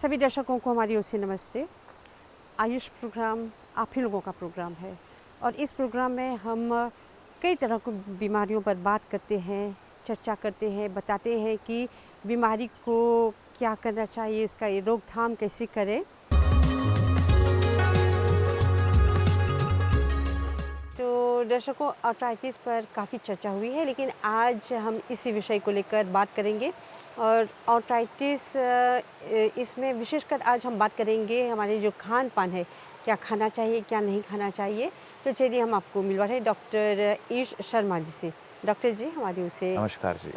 सभी दर्शकों को हमारी ओर से नमस्ते। आयुष प्रोग्राम आप ही लोगों का प्रोग्राम है और इस प्रोग्राम में हम कई तरह की बीमारियों पर बात करते हैं, चर्चा करते हैं, बताते हैं कि बीमारी को क्या करना चाहिए, इसका रोकथाम कैसे करें। तो दर्शकों, आर्थराइटिस पर काफ़ी चर्चा हुई है, लेकिन आज हम इसी विषय को लेकर बात करेंगे और आर्थराइटिस इसमें विशेषकर आज हम बात करेंगे हमारे जो खान पान है, क्या खाना चाहिए, क्या नहीं खाना चाहिए। तो चलिए हम आपको मिलवा रहे हैं डॉक्टर ईश शर्मा जी से। डॉक्टर जी, हमारी ओर से नमस्कार जी।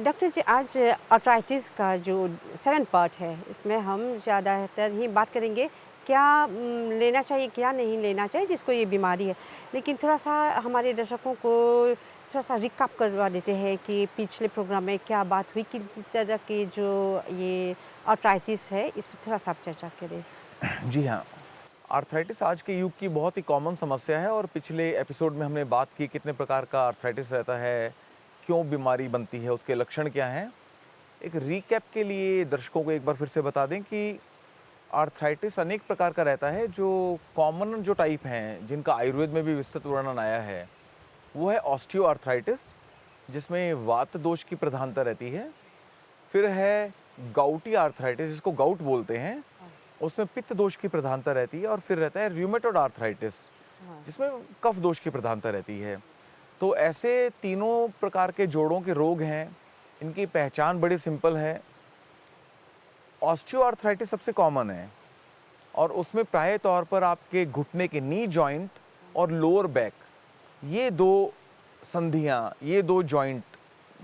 डॉक्टर जी, आज आर्थराइटिस का जो सेकंड पार्ट है, इसमें हम ज़्यादातर ही बात करेंगे क्या लेना चाहिए, क्या नहीं लेना चाहिए जिसको ये बीमारी है। लेकिन थोड़ा सा हमारे दर्शकों को थोड़ा सा रिकैप करवा देते हैं कि पिछले प्रोग्राम में क्या बात हुई, किस तरह की जो ये आर्थराइटिस है, इस पर थोड़ा सा आप चर्चा करें। जी हाँ, आर्थराइटिस आज के युग की बहुत ही कॉमन समस्या है और पिछले एपिसोड में हमने बात की कितने प्रकार का आर्थराइटिस रहता है, क्यों बीमारी बनती है, उसके लक्षण क्या हैं। एक रीकैप के लिए दर्शकों को एक बार फिर से बता दें कि आर्थराइटिस अनेक प्रकार का रहता है। जो कॉमन जो टाइप हैं, जिनका आयुर्वेद में भी विस्तृत वर्णन आया है, वो है ऑस्टियोआर्थराइटिस, जिसमें वात दोष की प्रधानता रहती है। फिर है गाउटी आर्थराइटिस, जिसको गाउट बोलते हैं, उसमें पित्त दोष की प्रधानता रहती है। और फिर रहता है रूमेटॉइड आर्थराइटिस, जिसमें कफ दोष की प्रधानता रहती है। तो ऐसे तीनों प्रकार के जोड़ों के रोग हैं। इनकी पहचान बड़ी सिंपल है। ऑस्टियोआर्थराइटिस सबसे कॉमन है और उसमें प्राय तौर पर आपके घुटने के नी जॉइंट और लोअर बैक, ये दो संधियाँ, ये दो जॉइंट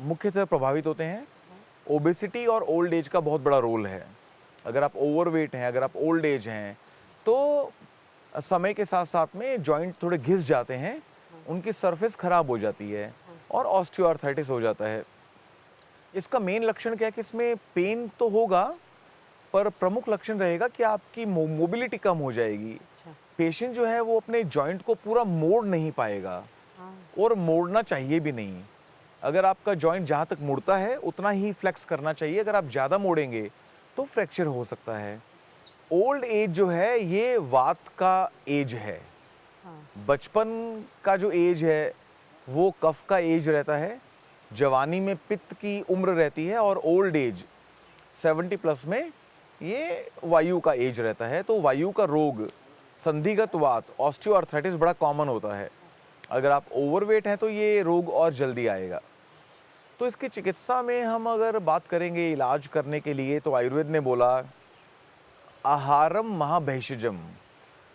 मुख्यतः प्रभावित होते हैं। ओबेसिटी और ओल्ड एज का बहुत बड़ा रोल है। अगर आप ओवरवेट हैं, अगर आप ओल्ड एज हैं, तो समय के साथ साथ में जॉइंट थोड़े घिस जाते हैं, उनकी सरफेस खराब हो जाती है और ऑस्टियोआर्थराइटिस हो जाता है। इसका मेन लक्षण क्या है कि इसमें पेन तो होगा, पर प्रमुख लक्षण रहेगा कि आपकी मोबिलिटी कम हो जाएगी। पेशेंट जो है वो अपने जॉइंट को पूरा मोड़ नहीं पाएगा और मोड़ना चाहिए भी नहीं। अगर आपका जॉइंट जहाँ तक मुड़ता है उतना ही फ्लेक्स करना चाहिए। अगर आप ज़्यादा मोड़ेंगे तो फ्रैक्चर हो सकता है। ओल्ड एज जो है ये वात का एज है। बचपन का जो एज है वो कफ का एज रहता है। जवानी में पित्त की उम्र रहती है और ओल्ड एज 70 प्लस में ये वायु का एज रहता है। तो वायु का रोग, संधिगत वात, ऑस्टियोआर्थराइटिस बड़ा कॉमन होता है। अगर आप ओवरवेट हैं तो ये रोग और जल्दी आएगा। तो इसकी चिकित्सा में हम अगर बात करेंगे इलाज करने के लिए, तो आयुर्वेद ने बोला आहारम महाभैषजम,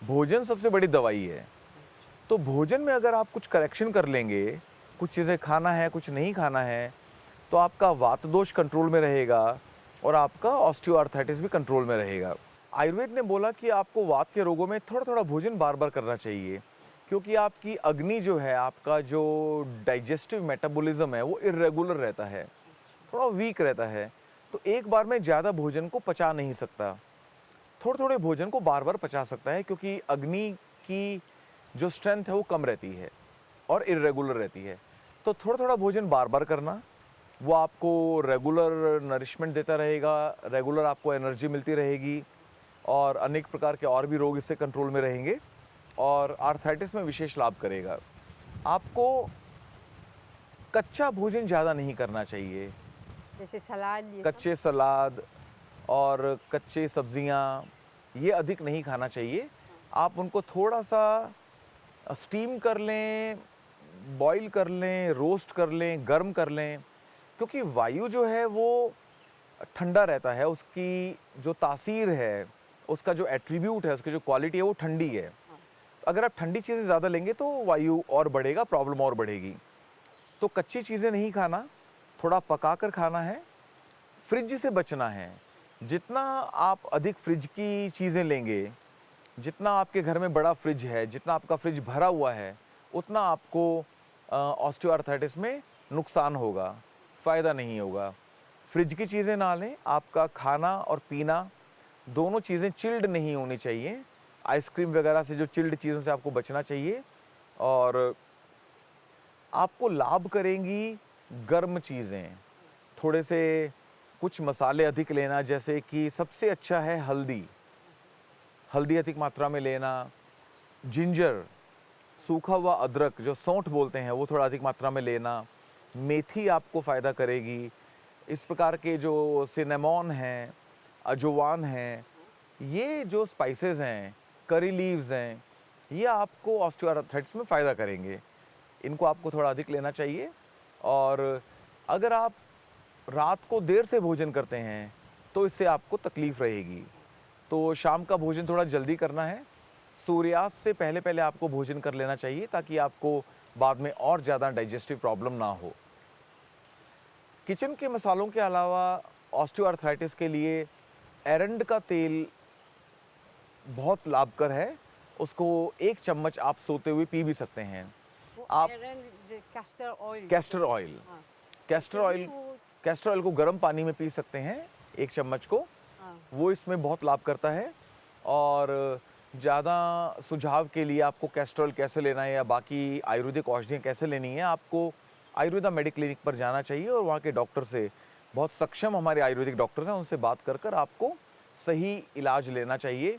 भोजन सबसे बड़ी दवाई है। तो भोजन में अगर आप कुछ करेक्शन कर लेंगे, कुछ चीज़ें खाना है, कुछ नहीं खाना है, तो आपका वात दोष कंट्रोल में रहेगा और आपका ऑस्टियोआर्थराइटिस भी कंट्रोल में रहेगा। आयुर्वेद ने बोला कि आपको वात के रोगों में थोड़ा थोड़ा भोजन बार बार करना चाहिए, क्योंकि आपकी अग्नि जो है, आपका जो डाइजेस्टिव मेटाबॉलिज्म है, वो इर्रेगुलर रहता है, थोड़ा वीक रहता है। तो एक बार में ज़्यादा भोजन को पचा नहीं सकता, थोड़े थोड़े भोजन को बार बार पचा सकता है, क्योंकि अग्नि की जो स्ट्रेंथ है वो कम रहती है और इर्रेगुलर रहती है। तो थोड़ा थोड़ा भोजन बार बार करना, वो आपको रेगुलर नरिशमेंट देता रहेगा, रेगुलर आपको एनर्जी मिलती रहेगी और अनेक प्रकार के और भी रोग इससे कंट्रोल में रहेंगे और आर्थराइटिस में विशेष लाभ करेगा। आपको कच्चा भोजन ज़्यादा नहीं करना चाहिए। जैसे सलाद, ये कच्चे सलाद और कच्चे सब्जियां ये अधिक नहीं खाना चाहिए। आप उनको थोड़ा सा स्टीम कर लें, बॉईल कर लें, रोस्ट कर लें, गर्म कर लें, क्योंकि वायु जो है वो ठंडा रहता है। उसकी जो तासीर है, उसका जो एट्रीब्यूट है, उसकी जो क्वालिटी है वो ठंडी है। अगर आप ठंडी चीज़ें ज़्यादा लेंगे तो वायु और बढ़ेगा, प्रॉब्लम और बढ़ेगी। तो कच्ची चीज़ें नहीं खाना, थोड़ा पका कर खाना है। फ्रिज से बचना है। जितना आप अधिक फ्रिज की चीज़ें लेंगे, जितना आपके घर में बड़ा फ्रिज है, जितना आपका फ्रिज भरा हुआ है, उतना आपको ऑस्टियोआर्थराइटिस में नुकसान होगा, फ़ायदा नहीं होगा। फ्रिज की चीज़ें ना लें। आपका खाना और पीना दोनों चीज़ें चिल्ड नहीं होनी चाहिए। आइसक्रीम वगैरह से, जो चिल्ड चीज़ों से आपको बचना चाहिए। और आपको लाभ करेंगी गर्म चीज़ें, थोड़े से कुछ मसाले अधिक लेना, जैसे कि सबसे अच्छा है हल्दी, हल्दी अधिक मात्रा में लेना, जिंजर, सूखा हुआ अदरक जो सौंठ बोलते हैं वो थोड़ा अधिक मात्रा में लेना, मेथी आपको फ़ायदा करेगी। इस प्रकार के जो सिनेमॉन हैं, अजवाइन हैं, ये जो स्पाइसेस हैं, करी लीव्स हैं, ये आपको ऑस्टियोआर्थराइटिस में फ़ायदा करेंगे। इनको आपको थोड़ा अधिक लेना चाहिए। और अगर आप रात को देर से भोजन करते हैं तो इससे आपको तकलीफ़ रहेगी। तो शाम का भोजन थोड़ा जल्दी करना है, सूर्यास्त से पहले पहले आपको भोजन कर लेना चाहिए ताकि आपको बाद में और ज़्यादा डाइजेस्टिव प्रॉब्लम ना हो। किचन के मसालों के अलावा ऑस्टियोआर्थराइटिस के लिए एरंड का तेल बहुत लाभकर है। उसको 1 चम्मच आप सोते हुए पी भी सकते हैं। वो आप कैस्टर ऑयल, कैस्टर ऑयल, हाँ, कैस्टर ऑयल वो, कैस्टर ऑयल को गर्म पानी में पी सकते हैं 1 चम्मच को। हाँ, वो इसमें बहुत लाभ करता है। और ज़्यादा सुझाव के लिए आपको कैस्टर ऑयल कैसे लेना है या बाकी आयुर्वेदिक औषधियाँ कैसे लेनी है, आपको आयुर्वेदा मेडिक्लिनिक पर जाना चाहिए और वहाँ के डॉक्टर से, बहुत सक्षम हमारे आयुर्वेदिक डॉक्टर्स हैं, उनसे बात कर कर आपको सही इलाज लेना चाहिए।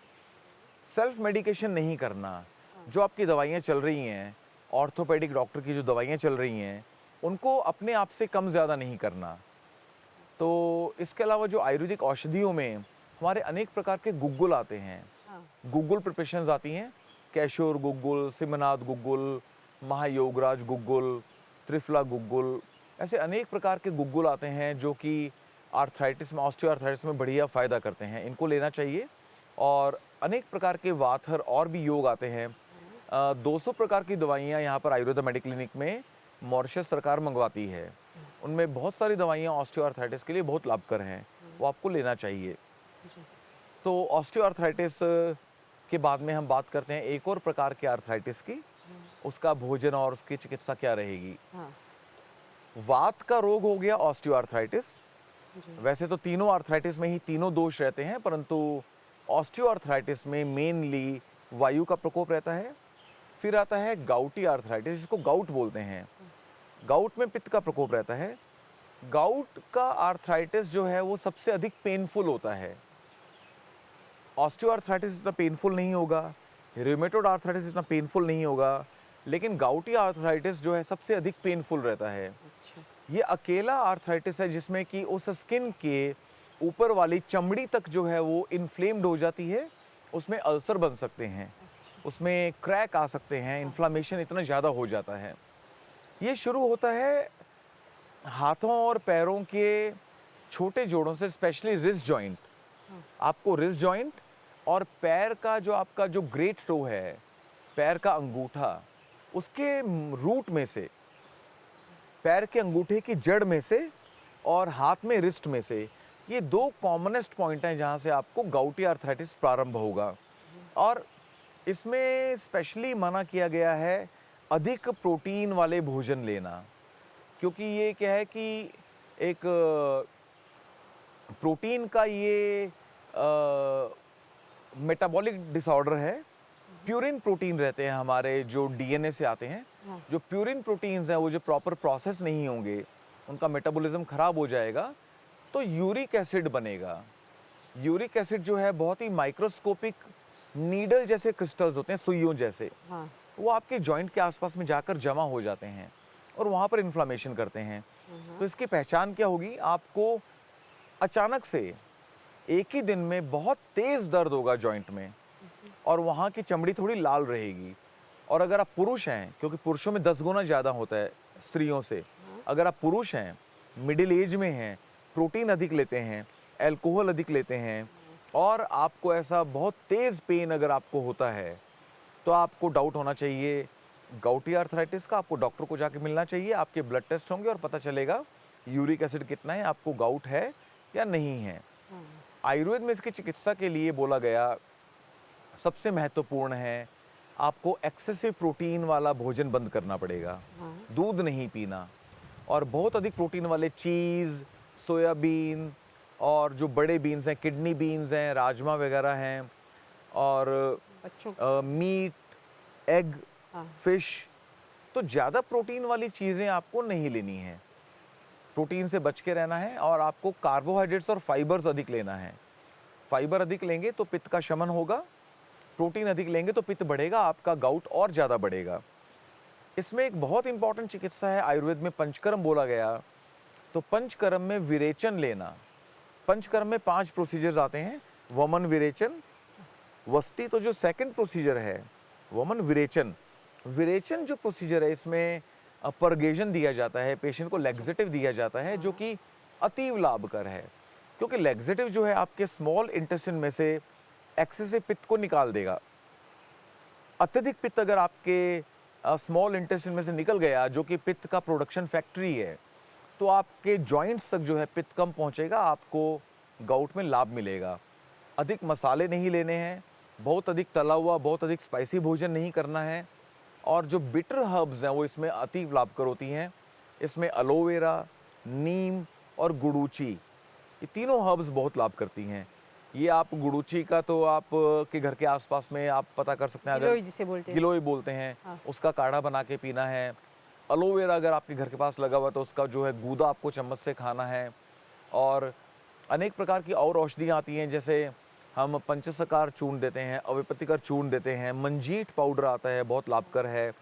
सेल्फ मेडिकेशन नहीं करना। जो आपकी दवाइयाँ चल रही हैं, ऑर्थोपेडिक डॉक्टर की जो दवाइयाँ चल रही हैं, उनको अपने आप से कम ज़्यादा नहीं करना। तो इसके अलावा जो आयुर्वेदिक औषधियों में हमारे अनेक प्रकार के गुग्गुल आते हैं, हाँ, गुग्गुल प्रिपरेशंस आती हैं, कैशोर गुग्गुल, सिमनाथ गुग्गुल, महायोगराज गुग्गुल, त्रिफला गुग्गुल, ऐसे अनेक प्रकार के गुग्गुल आते हैं जो कि आर्थराइटिस में, ऑस्टियोआर्थराइटिस में बढ़िया फ़ायदा करते हैं। इनको लेना चाहिए। और अनेक प्रकार के वाथर और भी योग आते हैं। 200 प्रकार की दवाइयाँ यहाँ पर आयुर्वेदा मेडिक्लिनिक में मॉरिशस सरकार मंगवाती है। उनमें बहुत सारी दवाइयाँ ऑस्टियोआर्थराइटिस के लिए बहुत लाभकर हैं, वो आपको लेना चाहिए। जी, तो ऑस्टियोआर्थराइटिस के बाद में हम बात करते हैं एक और प्रकार के आर्थराइटिस की, उसका भोजन और उसकी चिकित्सा क्या रहेगी। हाँ, वात का रोग हो गया ऑस्टियोआर्थराइटिस। जी, वैसे तो तीनों आर्थराइटिस में ही तीनों दोष रहते हैं, परंतु ऑस्टियोआर्थराइटिस में मेनली वायु का प्रकोप रहता है। फिर आता है गाउटी आर्थराइटिस, जिसको गाउट बोलते हैं। गाउट में पित्त का प्रकोप रहता है। गाउट का आर्थराइटिस जो है वो सबसे अधिक पेनफुल होता है। ऑस्टियोआर्थराइटिस इतना पेनफुल नहीं होगा, रूमेटॉइड आर्थराइटिस इतना पेनफुल नहीं होगा, लेकिन गाउटी आर्थराइटिस जो है सबसे अधिक पेनफुल रहता है। अच्छा, ये अकेला आर्थराइटिस है जिसमें कि उस स्किन के ऊपर वाली चमड़ी तक जो है वो इन्फ्लेम्ड हो जाती है, उसमें अल्सर बन सकते हैं, अच्छा, उसमें क्रैक आ सकते हैं, इन्फ्लामेशन इतना ज़्यादा हो जाता है। ये शुरू होता है हाथों और पैरों के छोटे जोड़ों से, स्पेशली रिस्ट जॉइंट। हाँ, आपको रिस्ट जॉइंट और पैर का जो आपका जो ग्रेट टो है, पैर का अंगूठा, उसके रूट में से, पैर के अंगूठे की जड़ में से और हाथ में रिस्ट में से, ये 2 कॉमनेस्ट पॉइंट हैं जहाँ से आपको गाउटी आर्थराइटिस प्रारंभ होगा। और इसमें स्पेशली मना किया गया है अधिक प्रोटीन वाले भोजन लेना, क्योंकि ये क्या है कि एक प्रोटीन का ये मेटाबॉलिक डिसऑर्डर है। प्यूरिन प्रोटीन रहते हैं हमारे जो डीएनए से आते हैं। हाँ, जो प्यूरिन प्रोटीन्स हैं वो जो प्रॉपर प्रोसेस नहीं होंगे, उनका मेटाबॉलिज्म खराब हो जाएगा, तो यूरिक एसिड बनेगा। यूरिक एसिड जो है बहुत ही माइक्रोस्कोपिक नीडल जैसे क्रिस्टल्स होते हैं, सुइयों जैसे, हाँ, वो आपके जॉइंट के आसपास में जाकर जमा हो जाते हैं और वहाँ पर इन्फ्लामेशन करते हैं। तो इसकी पहचान क्या होगी? आपको अचानक से एक ही दिन में बहुत तेज़ दर्द होगा जॉइंट में और वहाँ की चमड़ी थोड़ी लाल रहेगी। और अगर आप पुरुष हैं, क्योंकि पुरुषों में 10 गुना ज़्यादा होता है स्त्रियों से, अगर आप पुरुष हैं, मिडिल एज में हैं, प्रोटीन अधिक लेते हैं, अल्कोहल अधिक लेते हैं और आपको ऐसा बहुत तेज़ पेन अगर आपको होता है, तो आपको डाउट होना चाहिए गाउटी आर्थराइटिस का। आपको डॉक्टर को जाके मिलना चाहिए, आपके ब्लड टेस्ट होंगे और पता चलेगा यूरिक एसिड कितना है, आपको गाउट है या नहीं है। हाँ, आयुर्वेद में इसकी चिकित्सा के लिए बोला गया सबसे महत्वपूर्ण है, आपको एक्सेसिव प्रोटीन वाला भोजन बंद करना पड़ेगा, हाँ, दूध नहीं पीना, और बहुत अधिक प्रोटीन वाले चीज़, सोयाबीन और जो बड़े बीन्स हैं, किडनी बीन्स हैं, राजमा वगैरह हैं, और बच्चों मीट, एग, हाँ, फिश, तो ज़्यादा प्रोटीन वाली चीज़ें आपको नहीं लेनी हैं। प्रोटीन से बच के रहना है और आपको कार्बोहाइड्रेट्स और फाइबर्स अधिक लेना है। फाइबर अधिक लेंगे तो पित्त का शमन होगा, प्रोटीन अधिक लेंगे तो पित्त बढ़ेगा, आपका गाउट और ज़्यादा बढ़ेगा। इसमें एक बहुत इंपॉर्टेंट चिकित्सा है, आयुर्वेद में पंचकर्म बोला गया, तो पंचकर्म में विरेचन लेना। पंचकर्म में 5 प्रोसीजर्स आते हैं, वमन विरेचन, वस्ती, तो जो सेकंड प्रोसीजर है वमन विरेचन। विरेचन जो प्रोसीजर है इसमें परगेशन दिया जाता है, पेशेंट को लैक्सेटिव दिया जाता है, जो कि अतीव लाभकर है, क्योंकि लैक्सेटिव जो है आपके स्मॉल इंटेस्टाइन में से एक्सेसिव पित्त को निकाल देगा। अत्यधिक पित्त अगर आपके स्मॉल इंटेस्टाइन में से निकल गया, जो कि पित्त का प्रोडक्शन फैक्ट्री है, तो आपके जॉइंट्स तक जो है पित्त कम पहुंचेगा, आपको गाउट में लाभ मिलेगा। अधिक मसाले नहीं लेने हैं, बहुत अधिक तला हुआ, बहुत अधिक स्पाइसी भोजन नहीं करना है, और जो बिटर हर्ब्स हैं वो इसमें अतीव लाभकर होती हैं। इसमें एलोवेरा, नीम और गुड़ूची, ये तीनों हर्ब्स बहुत लाभ करती हैं। ये आप गुड़ूची का तो आप के घर के आसपास में आप पता कर सकते हैं, गिलोय जिसे बोलते हैं, गिलोय बोलते हैं, हाँ। उसका काढ़ा बना के पीना है। एलोवेरा अगर आपके घर के पास लगा हुआ तो उसका जो है गूदा आपको चम्मच से खाना है। और अनेक प्रकार की और औषधियाँ आती हैं, जैसे हम पंचसकार चूर्ण देते हैं, अविपतिकर चूर्ण देते हैं, मंजीठ पाउडर आता है, बहुत लाभकर है,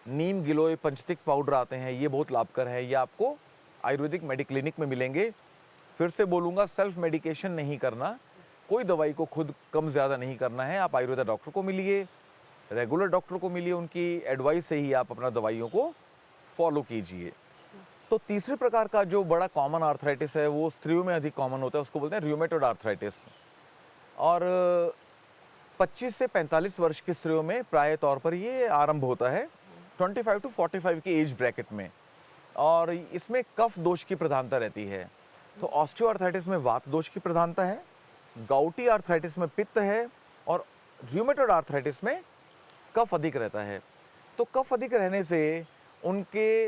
नीम गिलोय पंचतिक पाउडर आते हैं, ये बहुत लाभकर है। ये आपको आयुर्वेदिक मेडिक्लिनिक में मिलेंगे। फिर से बोलूँगा, सेल्फ मेडिकेशन नहीं करना, कोई दवाई को खुद कम ज़्यादा नहीं करना है। आप आयुर्वेदा डॉक्टर को मिलिए, रेगुलर डॉक्टर को मिलिए, उनकी एडवाइस से ही आप अपना दवाइयों को फॉलो कीजिए। तो तीसरे प्रकार का जो बड़ा कॉमन आर्थराइटिस है वो स्त्रियों में अधिक कॉमन होता है, उसको बोलते हैं रूमेटॉइड आर्थराइटिस। और 25 से 45 वर्ष की स्त्रियों में प्राय तौर पर ये आरंभ होता है, 25 टू 45 की एज ब्रैकेट में, और इसमें कफ दोष की प्रधानता रहती है। तो ऑस्टियोआर्थराइटिस में वात दोष की प्रधानता है, गाउटी आर्थराइटिस में पित्त है, और रूमेटॉइड आर्थराइटिस में कफ अधिक रहता है। तो कफ अधिक रहने से उनके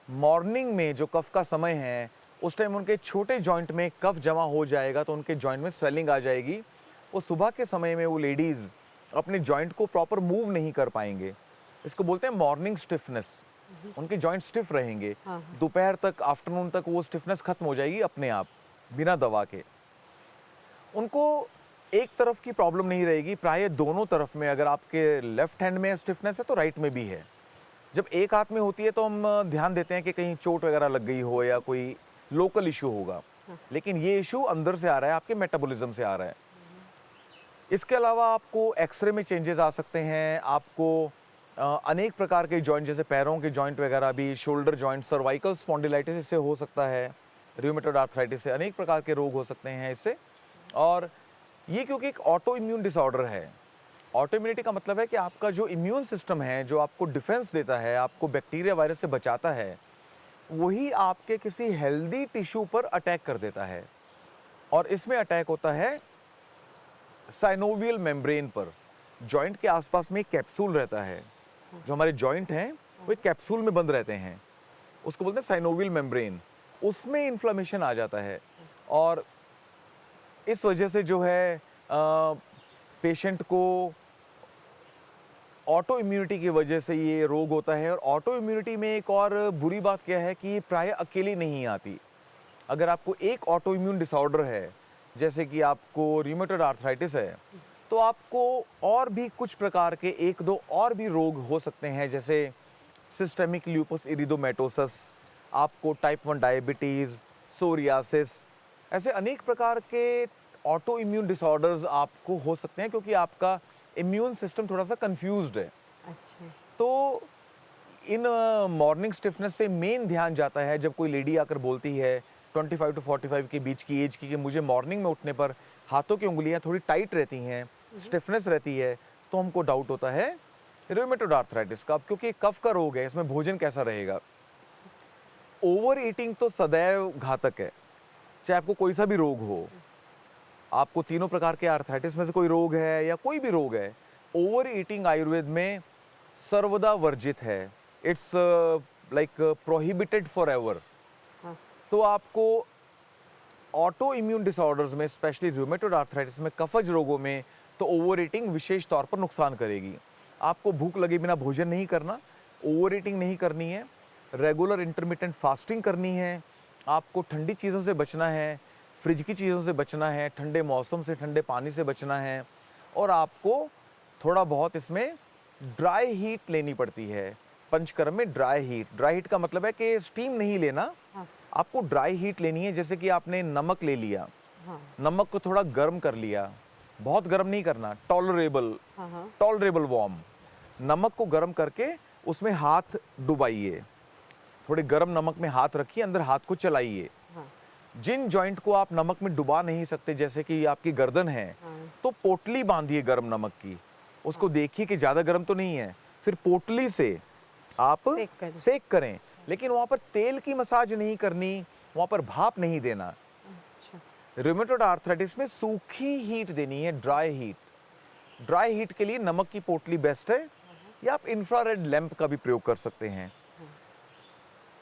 मॉर्निंग में जो कफ का समय है, उस टाइम उनके छोटे जॉइंट में कफ जमा हो जाएगा, तो उनके जॉइंट में स्वेलिंग आ जाएगी। वो सुबह के समय में वो लेडीज़ अपने जॉइंट को प्रॉपर मूव नहीं कर पाएंगे, इसको बोलते हैं मॉर्निंग स्टिफनेस। उनके जॉइंट स्टिफ रहेंगे, दोपहर तक, आफ्टरनून तक वो स्टिफनेस खत्म हो जाएगी अपने आप, बिना दवा के। उनको एक तरफ की प्रॉब्लम नहीं रहेगी, प्राय दोनों तरफ में, अगर आपके लेफ्ट हैंड में स्टिफनेस है तो राइट में भी है। जब एक हाथ में होती है तो हम ध्यान देते हैं कि कहीं चोट वगैरह लग गई हो या कोई लोकल इशू होगा, लेकिन ये इशू अंदर से आ रहा है, आपके मेटाबॉलिज्म से आ रहा है। इसके अलावा आपको एक्सरे में चेंजेस आ सकते हैं, आपको अनेक प्रकार के जॉइंट, जैसे पैरों के जॉइंट वगैरह भी, शोल्डर जॉइंट, सर्वाइकल स्पॉन्डिलाइटिस इससे हो सकता है, रूमेटॉइड आर्थराइटिस से अनेक प्रकार के रोग हो सकते हैं इससे। और ये क्योंकि एक ऑटो इम्यून डिसऑर्डर है। ऑटो इम्यूनिटी का मतलब है कि आपका जो इम्यून सिस्टम है, जो आपको डिफेंस देता है, आपको बैक्टीरिया वायरस से बचाता है, वही आपके किसी हेल्दी टिश्यू पर अटैक कर देता है। और इसमें अटैक होता है साइनोवियल मेम्ब्रेन पर। जॉइंट के आसपास में एक कैप्सूल रहता है, जो हमारे जॉइंट हैं वो एक कैप्सूल में बंद रहते हैं, उसको बोलते हैं साइनोवियल मेम्ब्रेन। उसमें इन्फ्लेमेशन आ जाता है, और इस वजह से जो है पेशेंट को ऑटो इम्यूनिटी की वजह से ये रोग होता है। और ऑटो इम्यूनिटी में एक और बुरी बात क्या है कि ये प्राय अकेली नहीं आती। अगर आपको एक ऑटो इम्यून डिसऑर्डर है, जैसे कि आपको रूमेटॉइड आर्थराइटिस है, तो आपको और भी कुछ प्रकार के 1-2 और भी रोग हो सकते हैं, जैसे सिस्टेमिक ल्यूपस इरिथोमेटोसस, आपको टाइप 1 डायबिटीज़, सोरियासिस, ऐसे अनेक प्रकार के ऑटो इम्यून डिसऑर्डर्स आपको हो सकते हैं, क्योंकि आपका इम्यून सिस्टम थोड़ा सा कंफ्यूज्ड है। अच्छा। तो इन मॉर्निंग स्टिफनेस से मेन ध्यान जाता है, जब कोई लेडी आकर बोलती है 25 टू 45 के बीच की एज की, कि मुझे मॉर्निंग में उठने पर हाथों की उंगलियां थोड़ी टाइट रहती हैं, स्टिफनेस रहती है, तो हमको डाउट होता है रूमेटॉइड आर्थराइटिस का। क्योंकि कफ का रोग है, इसमें भोजन कैसा रहेगा। ओवर ईटिंग तो सदैव घातक है, चाहे आपको कोई सा भी रोग हो। आपको तीनों प्रकार के आर्थराइटिस में से कोई रोग है या कोई भी रोग है, ओवर ईटिंग आयुर्वेद में सर्वदा वर्जित है। It's like prohibited for ever. तो आपको ऑटो इम्यून डिसऑर्डर्स में, स्पेशली रूमेटॉइड आर्थराइटिस में, कफज रोगों में, तो ओवर ईटिंग विशेष तौर पर नुकसान करेगी। आपको भूख लगे बिना भोजन नहीं करना, ओवर ईटिंग नहीं करनी है, रेगुलर इंटरमिटेंट फास्टिंग करनी है, आपको ठंडी चीज़ों से बचना है, फ्रिज की चीज़ों से बचना है, ठंडे मौसम से, ठंडे पानी से बचना है और आपको थोड़ा बहुत इसमें ड्राई हीट लेनी पड़ती है। पंचकर्म में ड्राई हीट का मतलब है कि स्टीम नहीं लेना, हाँ, आपको ड्राई हीट लेनी है। जैसे कि आपने नमक ले लिया, हाँ, नमक को थोड़ा गर्म कर लिया, बहुत गर्म नहीं करना, हाँ, हाँ, टॉलरेबल वार्म। नमक को गर्म करके उसमें हाथ डुबाइए, थोड़े गर्म नमक में हाथ रखिए, अंदर हाथ को चलाइए। हाँ, जिन जॉइंट को आप नमक में डुबा नहीं सकते, जैसे कि आपकी गर्दन है, हाँ, तो पोटली बांधिए गर्म नमक की, उसको देखिए कि ज़्यादा गर्म तो नहीं है, फिर पोटली से आप सेक करें। लेकिन वहाँ पर तेल की मसाज नहीं करनी, वहाँ पर भाप नहीं देना। अच्छा, रूमेटॉइड आर्थराइटिस में सूखी हीट देनी है, ड्राई हीट। ड्राई हीट के लिए नमक की पोटली बेस्ट है, या आप इंफ्रारेड लैंप का भी प्रयोग कर सकते हैं।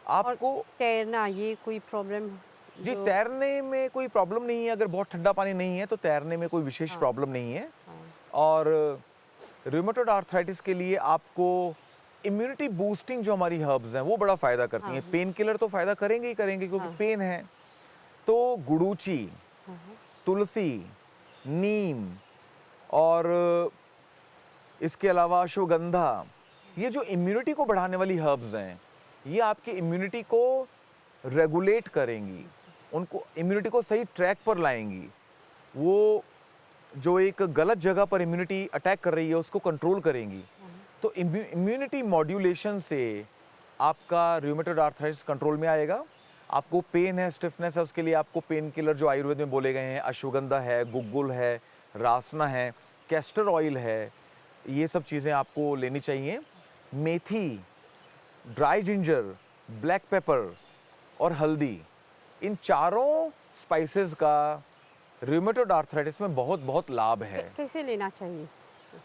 और आपको तैरना ये कोई प्रॉब्लम जी जो तैरने में कोई प्रॉब्लम नहीं है, अगर बहुत ठंडा पानी नहीं है तो तैरने में कोई विशेष हाँ, प्रॉब्लम नहीं है। हाँ, और रूमेटॉइड आर्थराइटिस के लिए आपको इम्यूनिटी बूस्टिंग जो हमारी हर्ब्स हैं वो बड़ा फ़ायदा करती हैं। हाँ, पेन किलर तो फ़ायदा करेंगे ही करेंगे क्योंकि हाँ, पेन है। तो गुड़ूची, हाँ, हाँ, तुलसी, नीम और इसके अलावा अश्वगंधा, ये जो इम्यूनिटी को बढ़ाने वाली हर्ब्स हैं, ये आपकी इम्यूनिटी को रेगुलेट करेंगी, उनको इम्यूनिटी को सही ट्रैक पर लाएंगी। वो जो एक गलत जगह पर इम्यूनिटी अटैक कर रही है उसको कंट्रोल करेंगी। तो इम्यूनिटी मॉड्यूलेशन से आपका रूमेटॉइड आर्थराइटिस कंट्रोल में आएगा। आपको पेन है, स्टिफनेस है, उसके लिए आपको पेन किलर जो आयुर्वेद में बोले गए हैं, अश्वगंधा है, गुग्गुल है, रासना है, कैस्टर ऑयल है, ये सब चीज़ें आपको लेनी चाहिए। मेथी, ड्राई जिंजर, ब्लैक पेपर और हल्दी, इन चारों स्पाइसेस का रूमेटॉइड आर्थराइटिस में बहुत बहुत लाभ है। कैसे लेना चाहिए?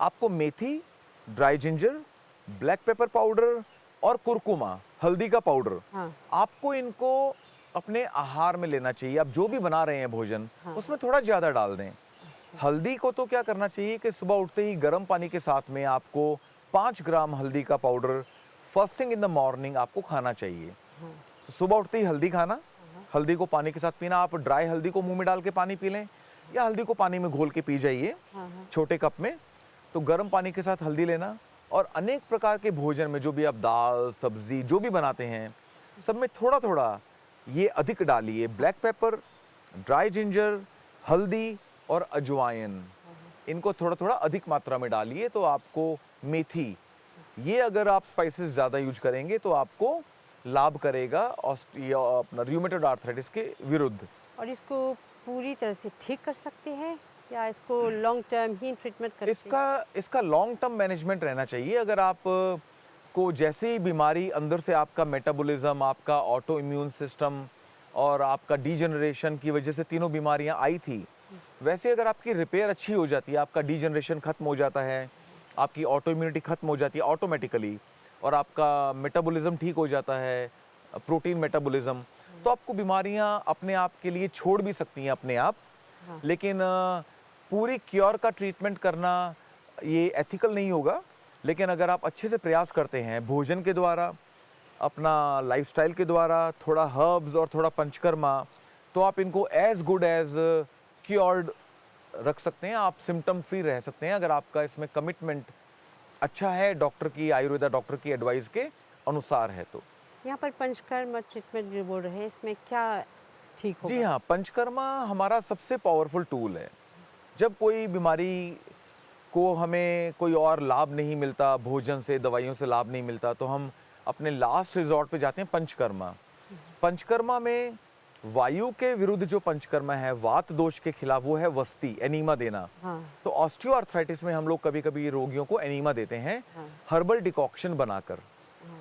आपको मेथी, dry ginger, black pepper powder और कुरकुमा, हल्दी का पाउडर, हाँ, आपको इनको अपने आहार में लेना चाहिए। आप जो भी बना रहे हैं भोजन, हाँ, उसमें थोड़ा ज़्यादा डाल दें। अच्छा, हल्दी को तो क्या करना चाहिए कि सुबह उठते ही गर्म पानी के साथ में आपको 5 ग्राम हल्दी का powder first thing in the morning आपको खाना चाहिए। हाँ, तो सुबह उठते ही हल्दी खाना, हल्दी को पानी के साथ पीना। आप ड्राई हल्दी को मुंह में डाल के पानी पी लें या हल्दी को पानी में घोल के पी जाइए हाँ, हाँ, छोटे कप में। तो गर्म पानी के साथ हल्दी लेना, और अनेक प्रकार के भोजन में जो भी आप दाल सब्जी जो भी बनाते हैं, सब में थोड़ा थोड़ा ये अधिक डालिए। ब्लैक पेपर, ड्राई जिंजर, हल्दी और अजवाइन, इनको थोड़ा थोड़ा अधिक मात्रा में डालिए। तो आपको मेथी, ये अगर आप स्पाइसेस ज़्यादा यूज करेंगे तो आपको लाभ करेगा अपना रूमेटॉइड आर्थराइटिस के विरुद्ध। और इसको पूरी तरह से ठीक कर सकते हैं या इसको लॉन्ग टर्म ही ट्रीटमेंट करते हैं? इसका लॉन्ग टर्म मैनेजमेंट रहना चाहिए। अगर आप को जैसे ही बीमारी अंदर से आपका मेटाबॉलिज्म, आपका ऑटो इम्यून सिस्टम और आपका डीजनरेशन की वजह से तीनों बीमारियां आई थी, वैसे अगर आपकी रिपेयर अच्छी हो जाती है, आपका डीजनरेशन खत्म हो जाता है, आपकी ऑटो इम्यूनिटी खत्म हो जाती है ऑटोमेटिकली, और आपका मेटाबॉलिज्म ठीक हो जाता है, प्रोटीन मेटाबॉलिज्म, तो आपको बीमारियां अपने आप के लिए छोड़ भी सकती हैं अपने आप। हाँ, लेकिन पूरी क्योर का ट्रीटमेंट करना ये एथिकल नहीं होगा। लेकिन अगर आप अच्छे से प्रयास करते हैं भोजन के द्वारा, अपना लाइफस्टाइल के द्वारा, थोड़ा हर्ब्स और थोड़ा पंचकर्मा, तो आप इनको एज गुड एज क्योर्ड रख सकते हैं। आप सिम्टम फ्री रह सकते हैं अगर आपका इसमें कमिटमेंट अच्छा है, डॉक्टर की, आयुर्वेदा डॉक्टर की एडवाइस के अनुसार है। तो यहाँ पर पंचकर्म ट्रीटमेंट जो बोल रहे हैं इसमें क्या ठीक होगा? जी हाँ, पंचकर्मा हमारा सबसे पावरफुल टूल है। जब कोई बीमारी को हमें कोई और लाभ नहीं मिलता, भोजन से, दवाइयों से लाभ नहीं मिलता, तो हम अपने लास्ट रिजॉर्ट पे जाते हैं पंचकर्मा। पंचकर्मा में वायु के विरुद्ध जो पंचकर्मा है, वात दोष के खिलाफ, वो है वस्ती, एनीमा देना। हाँ, तो ऑस्टियोआर्थराइटिस में हम लोग कभी कभी रोगियों को एनीमा देते हैं, हाँ, हर्बल डिकॉक्शन बनाकर। हाँ,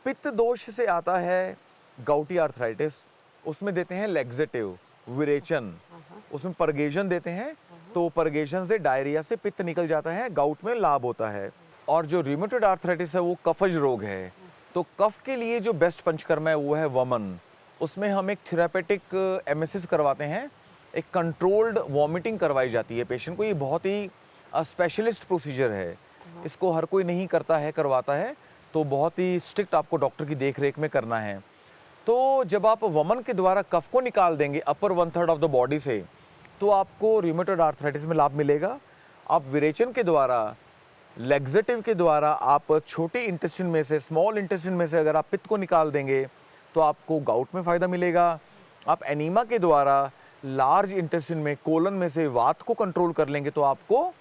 पित्त दोष से आता है गाउटी आर्थराइटिस, उसमें देते हैं लेग्जेटिव, विरेचन, हाँ, उसमें परगेशन देते हैं। तो परगेशन से, डायरिया से पित्त निकल जाता है, गाउट में लाभ होता है। और जो रूमेटॉइड आर्थराइटिस है वो कफज रोग है, तो कफ के लिए जो बेस्ट पंचकर्मा है वो है वमन। उसमें हम एक थेरापेटिक एमेसिस करवाते हैं, एक कंट्रोल्ड वॉमिटिंग करवाई जाती है पेशेंट को। ये बहुत ही स्पेशलिस्ट प्रोसीजर है, इसको हर कोई नहीं करता है, करवाता है, तो बहुत ही स्ट्रिक्ट आपको डॉक्टर की देख रेख में करना है। तो जब आप वमन के द्वारा कफ को निकाल देंगे अपर 1/3 ऑफ द बॉडी से, तो आपको रूमेटॉइड आर्थराइटिस में लाभ मिलेगा। आप विरेचन के द्वारा, लैक्सेटिव के द्वारा आप छोटे इंटेस्टिन में से, स्मॉल इंटेस्टिन में से अगर आप पित्त को निकाल देंगे तो आपको गाउट में फ़ायदा मिलेगा। आप एनीमा के द्वारा लार्ज इंटेस्टिन में, कोलन में से वात को कंट्रोल कर लेंगे तो आपको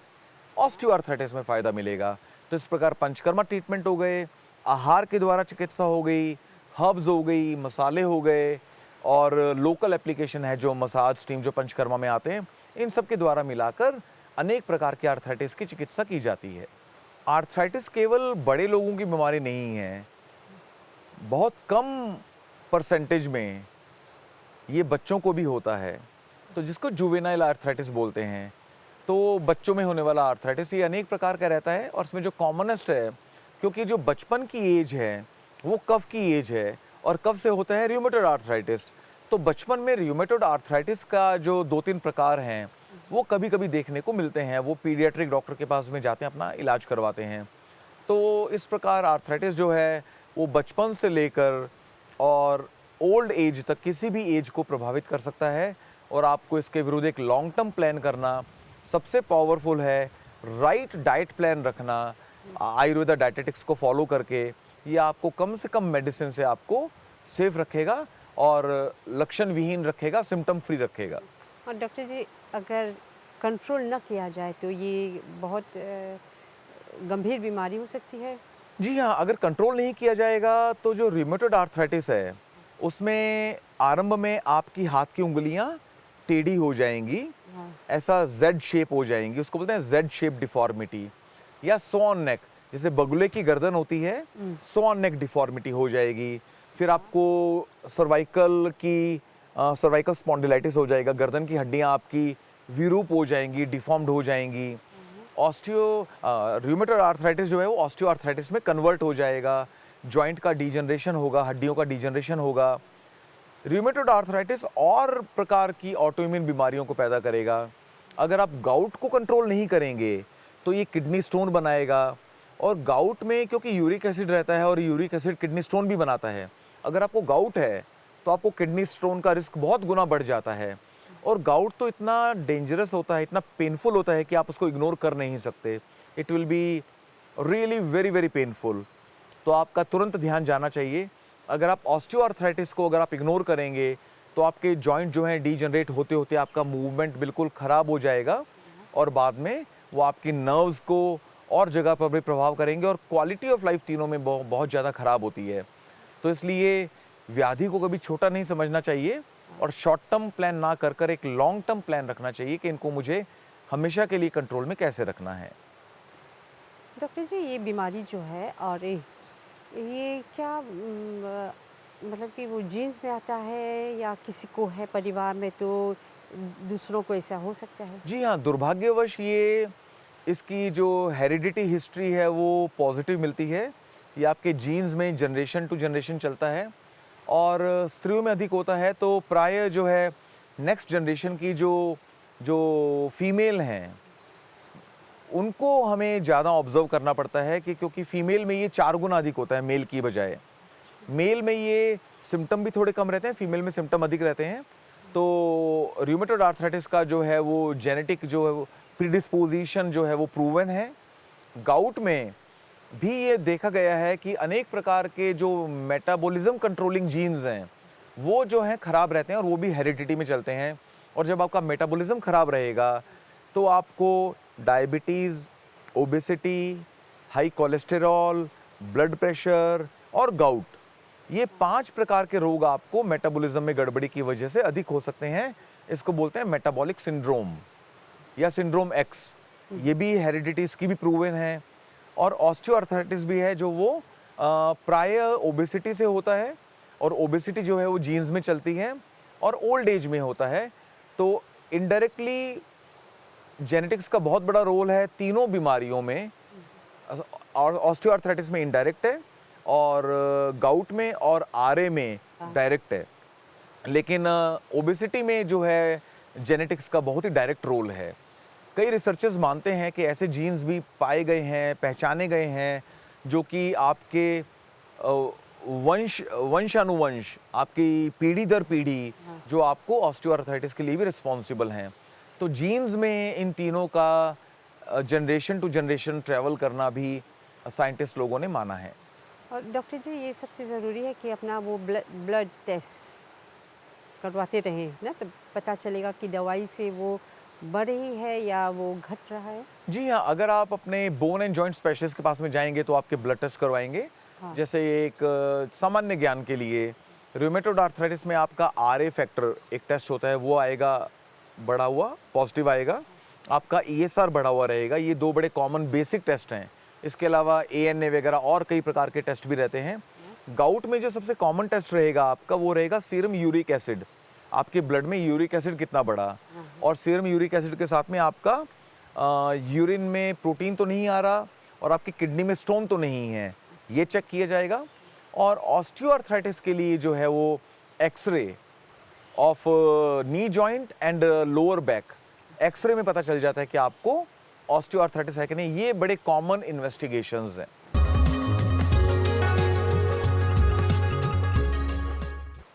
ऑस्टियोआर्थराइटिस में फ़ायदा मिलेगा। तो इस प्रकार पंचकर्मा ट्रीटमेंट हो गए, आहार के द्वारा चिकित्सा हो गई, हर्ब्स हो गई, मसाले हो गए, और लोकल एप्लीकेशन है जो मसाज स्टीम जो पंचकर्मा में आते हैं, इन सब के द्वारा मिलाकर अनेक प्रकार के आर्थराइटिस की चिकित्सा की जाती है। आर्थराइटिस केवल बड़े लोगों की बीमारी नहीं है, बहुत कम परसेंटेज में ये बच्चों को भी होता है, तो जिसको जुवेनाइल आर्थराइटिस बोलते हैं। तो बच्चों में होने वाला आर्थराइटिस ये अनेक प्रकार का रहता है, और इसमें जो कॉमनेस्ट है, क्योंकि जो बचपन की एज है वो कफ की एज है, और कफ से होता है रूमेटॉइड आर्थराइटिस। तो बचपन में रूमेटॉइड आर्थराइटिस का जो 2-3 प्रकार हैं वो कभी कभी देखने को मिलते हैं। वो पीडियाट्रिक डॉक्टर के पास में जाते हैं, अपना इलाज करवाते हैं। तो इस प्रकार आर्थराइटिस जो है वो बचपन से लेकर और ओल्ड एज तक किसी भी एज को प्रभावित कर सकता है, और आपको इसके विरुद्ध एक लॉन्ग टर्म प्लान करना सबसे पावरफुल है। राइट डाइट प्लान रखना, आयुर्वेदा डाइटेटिक्स को फॉलो करके, ये आपको कम से कम मेडिसिन से आपको सेफ रखेगा और लक्षण विहीन रखेगा, सिम्टम फ्री रखेगा। और डॉक्टर जी, अगर कंट्रोल न किया जाए तो ये बहुत गंभीर बीमारी हो सकती है। जी हाँ, अगर कंट्रोल नहीं किया जाएगा तो जो रूमेटॉइड आर्थराइटिस है उसमें आरंभ में आपकी हाथ की उंगलियां टेढ़ी हो जाएंगी, हाँ। ऐसा जेड शेप हो जाएंगी, उसको बोलते हैं जेड शेप डिफॉर्मिटी, या सॉन नेक, जैसे बगुले की गर्दन होती है, सॉन नेक डिफॉर्मिटी हो जाएगी। फिर आपको सर्वाइकल स्पॉन्डिलाइटिस हो जाएगा, गर्दन की हड्डियां आपकी विरूप हो जाएंगी, डिफॉर्म्ड हो जाएंगी। रूमेटॉइड आर्थराइटिस जो है वो ऑस्टियोआर्थराइटिस में कन्वर्ट हो जाएगा, जॉइंट का डीजनरेशन होगा, हड्डियों का डीजनरेशन होगा। रूमेटॉइड आर्थराइटिस और प्रकार की ऑटोइम्यून बीमारियों को पैदा करेगा। अगर आप गाउट को कंट्रोल नहीं करेंगे तो ये किडनी स्टोन बनाएगा, और गाउट में क्योंकि यूरिक एसिड रहता है और यूरिक एसिड किडनी स्टोन भी बनाता है, अगर आपको गाउट है तो आपको किडनी स्टोन का रिस्क बहुत गुना बढ़ जाता है। और गाउट तो इतना डेंजरस होता है, इतना पेनफुल होता है कि आप उसको इग्नोर कर नहीं सकते। It will be really very very painful. तो आपका तुरंत ध्यान जाना चाहिए। अगर आप ऑस्टियोआर्थराइटिस को अगर आप इग्नोर करेंगे तो आपके जॉइंट जो हैं डीजनरेट होते होते आपका मूवमेंट बिल्कुल ख़राब हो जाएगा, और बाद में वो आपकी नर्व्स को और जगह पर भी प्रभाव करेंगे, और क्वालिटी ऑफ लाइफ तीनों में बहुत ज़्यादा ख़राब होती है। तो इसलिए व्याधि को कभी छोटा नहीं समझना चाहिए, और शॉर्ट टर्म प्लान ना कर कर एक लॉन्ग टर्म प्लान रखना चाहिए कि इनको मुझे हमेशा के लिए कंट्रोल में कैसे रखना है। डॉक्टर जी, ये बीमारी जो है, और ये क्या मतलब कि वो जीन्स में आता है या किसी को है परिवार में तो दूसरों को ऐसा हो सकता है? जी हाँ, दुर्भाग्यवश ये इसकी जो हेरिडिटी हिस्ट्री है वो पॉजिटिव मिलती है। ये आपके जीन्स में जनरेशन टू जनरेशन चलता है, और स्त्रियों में अधिक होता है। तो प्राय जो है नेक्स्ट जनरेशन की जो फीमेल हैं उनको हमें ज़्यादा ऑब्जर्व करना पड़ता है, कि क्योंकि फीमेल में ये 4 गुना अधिक होता है मेल की बजाय। मेल में ये सिम्टम भी थोड़े कम रहते हैं, फीमेल में सिम्टम अधिक रहते हैं। तो रूमेटॉइड आर्थराइटिस का जो है वो जेनेटिक जो है वो प्रीडिस्पोजिशन जो है वो प्रूवन है। गाउट में भी ये देखा गया है कि अनेक प्रकार के जो मेटाबॉलिज्म कंट्रोलिंग जीन्स हैं वो जो हैं खराब रहते हैं, और वो भी हेरिडिटी में चलते हैं। और जब आपका मेटाबॉलिज्म खराब रहेगा तो आपको diabetes, obesity, high cholesterol, blood pressure और गाउट, ये 5 प्रकार के रोग आपको मेटाबॉलिज्म में गड़बड़ी की वजह से अधिक हो सकते हैं। इसको बोलते हैं मेटाबॉलिक सिंड्रोम या सिंड्रोम एक्स। ये भी हेरिडिटी इसकी भी प्रूवन है। और ऑस्टियोआर्थराइटिस भी है जो वो प्राय ओबेसिटी से होता है, और ओबेसिटी जो है वो जीन्स में चलती है और ओल्ड एज में होता है। तो इनडायरेक्टली जेनेटिक्स का बहुत बड़ा रोल है तीनों बीमारियों में, और ऑस्टियोआर्थराइटिस में इनडायरेक्ट है, और गाउट में और आरए में डायरेक्ट है। लेकिन ओबेसिटी में जो है जेनेटिक्स का बहुत ही डायरेक्ट रोल है। कई रिसर्चर्स मानते हैं कि ऐसे जीन्स भी पाए गए हैं, पहचाने गए हैं, जो कि आपके वंशानुवंश, आपकी पीढ़ी दर पीढ़ी जो आपको ऑस्टियोआर्थराइटिस के लिए भी रिस्पॉन्सिबल हैं। तो जीन्स में इन तीनों का जनरेशन टू जनरेशन ट्रैवल करना भी साइंटिस्ट लोगों ने माना है। और डॉक्टर जी ये सबसे ज़रूरी है कि अपना वो ब्लड टेस्ट करवाते रहें ना, तो पता चलेगा कि दवाई से वो बढ़ रही है या वो घट रहा है। जी हाँ, अगर आप अपने बोन एंड जॉइंट स्पेशलिस्ट के पास में जाएंगे तो आपके ब्लड टेस्ट करवाएंगे। जैसे एक सामान्य ज्ञान के लिए रूमेटॉइड आर्थराइटिस में आपका RA फैक्टर एक टेस्ट होता है, वो आएगा बढ़ा हुआ, पॉजिटिव आएगा। आपका ESR बढ़ा हुआ रहेगा। ये 2 बड़े कॉमन बेसिक टेस्ट हैं। इसके अलावा ANA वगैरह और कई प्रकार के टेस्ट भी रहते हैं। गाउट में जो सबसे कॉमन टेस्ट रहेगा आपका, वो रहेगा सीरम यूरिक एसिड। आपके ब्लड में यूरिक एसिड कितना बढ़ा, और सीरम यूरिक एसिड के साथ में आपका यूरिन में प्रोटीन तो नहीं आ रहा और आपकी किडनी में स्टोन तो नहीं है, ये चेक किया जाएगा। और ऑस्टियोआर्थराइटिस के लिए जो है वो x-ray of knee joint and lower back, x-ray में पता चल जाता है कि आपको ऑस्टियोआर्थराइटिस है कि नहीं। ये बड़े कॉमन इन्वेस्टिगेशंस हैं।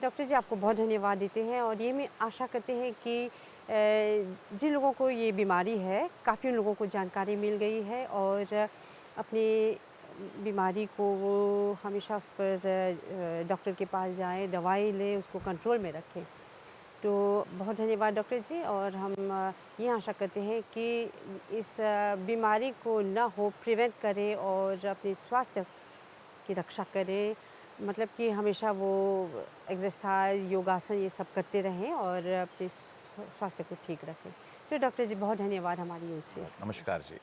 डॉक्टर जी आपको बहुत धन्यवाद देते हैं, और ये मैं आशा करते हैं कि जिन लोगों को ये बीमारी है, काफ़ी उन लोगों को जानकारी मिल गई है और अपनी बीमारी को वो हमेशा उस पर डॉक्टर के पास जाएं, दवाई लें, उसको कंट्रोल में रखें। तो बहुत धन्यवाद डॉक्टर जी, और हम ये आशा करते हैं कि इस बीमारी को ना हो, प्रिवेंट करें और अपने स्वास्थ्य की रक्षा करें। मतलब कि हमेशा वो एक्सरसाइज, योगासन ये सब करते रहें और अपने स्वास्थ्य को ठीक रखें। तो डॉक्टर जी बहुत धन्यवाद हमारी ओर से। नमस्कार जी।